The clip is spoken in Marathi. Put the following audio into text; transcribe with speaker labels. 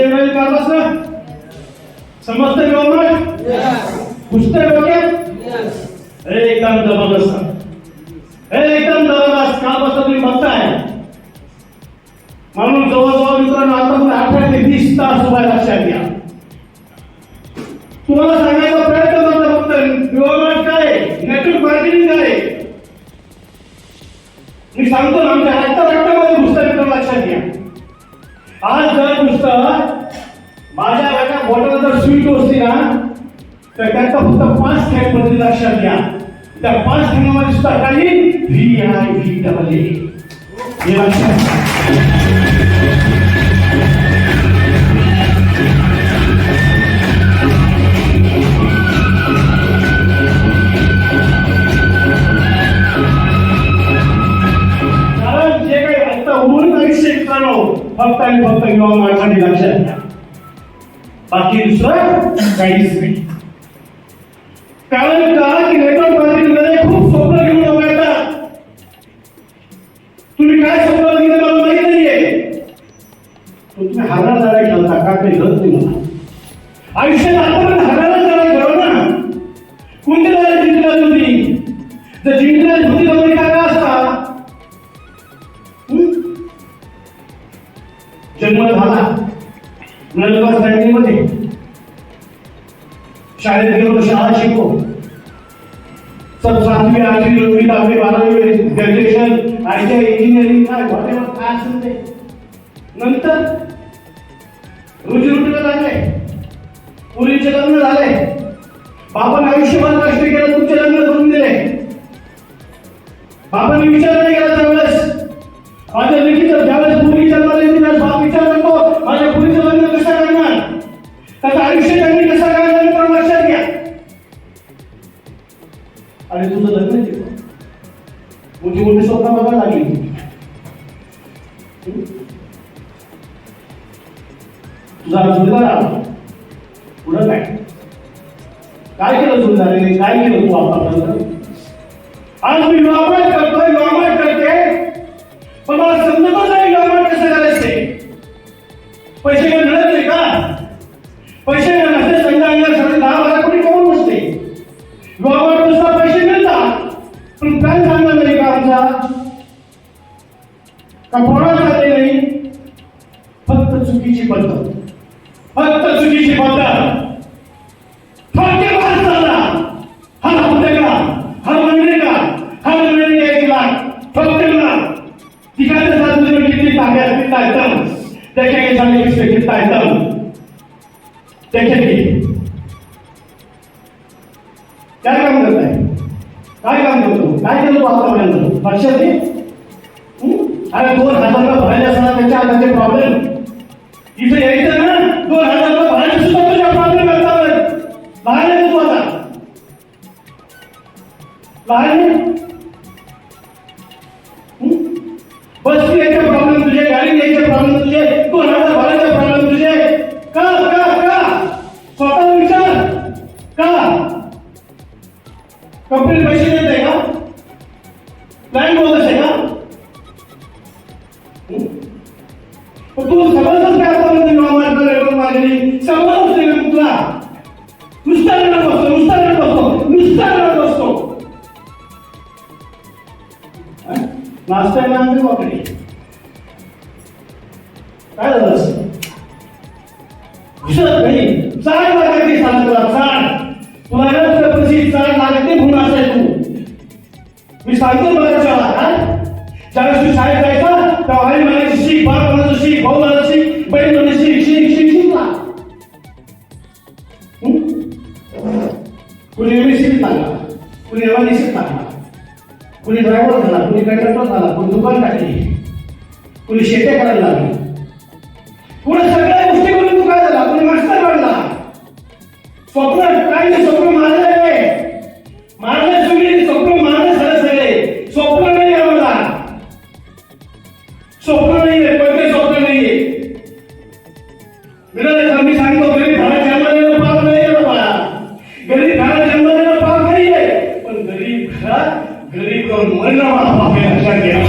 Speaker 1: इंग्रजी का बसलं समजतं गव्हर्नमेंट पुस्तक डोक्यात एकदम जबरदस्त एकदम जबरदस्त का बसतं तुम्ही बघताय. म्हणून जवळजवळ मित्रांनो आता 18 ते 20 तास उभा लक्षात घ्या. तुम्हाला सांगायचा प्रयत्न करतो फक्त गव्हर्नमेंट काय नेटवर्क मार्केटिंग काय मी सांगतो ना आमच्या रक्तामध्ये पुस्तक लक्षात घ्या. आज जर पुस्तक माझ्या एका बोटाला जर स्वीट असती ना तर त्याचा फक्त 5 थेंब मध्ये लक्षात घ्या. त्या 5 थेंबामध्ये सुद्धा काही VIVAA हे लक्षात घ्या. कारण जे काही आता उर्वरित आयुष्य फक्त आणि फक्त युवा माणसाने लक्षात घ्या. बाकी दुसरं काहीच नाही. कारण का की नेटवर्क मार्केटिंगमध्ये खूप स्वप्न घेऊन लोक येतात. तुम्ही काय स्वप्न बघितलं मला माहित नाहीये. तुम्ही हारणार झाला ठेवता का काही गरज नाही मला. आयुष्यात आतापर्यंत हारायला झाला बरोबर ना. कोणत्या झाला जिंकला तुम्ही जर जिंकल्या होती तुम्ही काय असता. जन्म झाला नलगाव फॅमिलीमध्ये शाळेत गेलो शाळा शिकलो सब 7वी 8वी 9वी 10वी 12वी ग्रॅज्युएशन आयटीआय इंजिनिअरिंग काय असेल ते नंतर रोजीरोटीला लागले मुलीचे लग्न झाले. बाबांनी आयुष्यभर कष्ट केलं तुमचे लग्न करून दिले. बाबांनी विचार नाही केला त्यावेळेस माझ्या लेकीचं ज्यावेळेस मुलगी जन्माला येते त्यावेळेस बाप विचार करतो माझ्या मुलीचं लग्न कसं करणार त्याचं आयुष्य त्यांनी कसं करणार तर लक्षात घ्या. आणि तुझं लग्न मोठी मोठी स्वप्न बघायला लागली. तुझा जोडीदार पुढं काय केलं जोडीदाराने काय केलं तू आतापर्यंत. आज मी गव्हर्नमेंट करतोय गव्हर्नमेंट करते पण मला समजतच नाही गव्हर्नमेंट कसं करायचं. पैसे काय मिळत नाही का. पैसे नसते संघांना 10,000 कोटी करून नसते. गव्हर्नमेंट नुसता पैसे मिळतात पण काय सांगणार नाही का आमचा का कोणाला जाते नाही. फक्त चुकीची पद्धत फक्त चुकीची पद्धत. हर हफ्ते का हर महीने का हर महीने 1 लाख फक्त दिखाते साथ में कितनी ताकत कितना एकदम देखेंगे सामने किसमें कितना एकदम देखेंगे क्या काम करता है काय काम करतो काय केलं तू आतापर्यंत लक्षात घे. अरे 2,000 भरायला असताना त्याच्या हाताचे प्रॉब्लेम इथे यायचं ना 2,000 भरायला सुद्धा तुझ्या प्रॉब्लेम असतात. लहान आहे तू आता लहान आहे. बस यायचे प्रॉब्लेम तुझे गाडी यायचे प्रॉब्लेम तुझे 2,000 भरायचे प्रॉब्लेम तुझे का का का स्वतः विचार का कंपनी पैसे देत आहे का प्लॅन बोलत आहे का. तू समजतच काय आतापर्यंत मागणी समजतच नाही तुला. नुसता रडत बसतो नुसता रडत बसतो नुसता रडत बसतो. नाश्ता नांदे वाकडे काय झालं असं विसरत नाही. चाड लागते सांग तुला चाड तुला प्रसिद्ध चाड लागते म्हणून असाय तू. मी सांगतो मला शाळा काय ज्यावेळेस तू शाळेत जायचा तेव्हा आई म्हणायची शिक बाप म्हणायचं शिक भाऊ म्हणायचं शिक बहीण म्हणायची शिक शिक शिक शिकला. कुणी एमएससी टाकला कुणी एमआयडीसी टाकला कुणी ड्रायव्हर झाला कुणी कंडक्टर झाला कुणी दुकान टाकली कुणी शेत्या करायला लागली. पुढे सगळ्या गोष्टी करून तू काय झाला कुणी मास्टर बनला. स्वप्न काय स्वप्न मारले सगळे स्वप्न मारले सगळे स्वप्न नाही आम्हाला. स्वप्न नाहीये कोणते स्वप्न नाहीये. मी सांगतो गरीब घरात जन्म देणं पाप नाही बाबा. गरीब घरात जन्म देणं पाप नाहीये पण गरीब घरात गरीब करून मरणं पाप आहे लक्षात घ्या.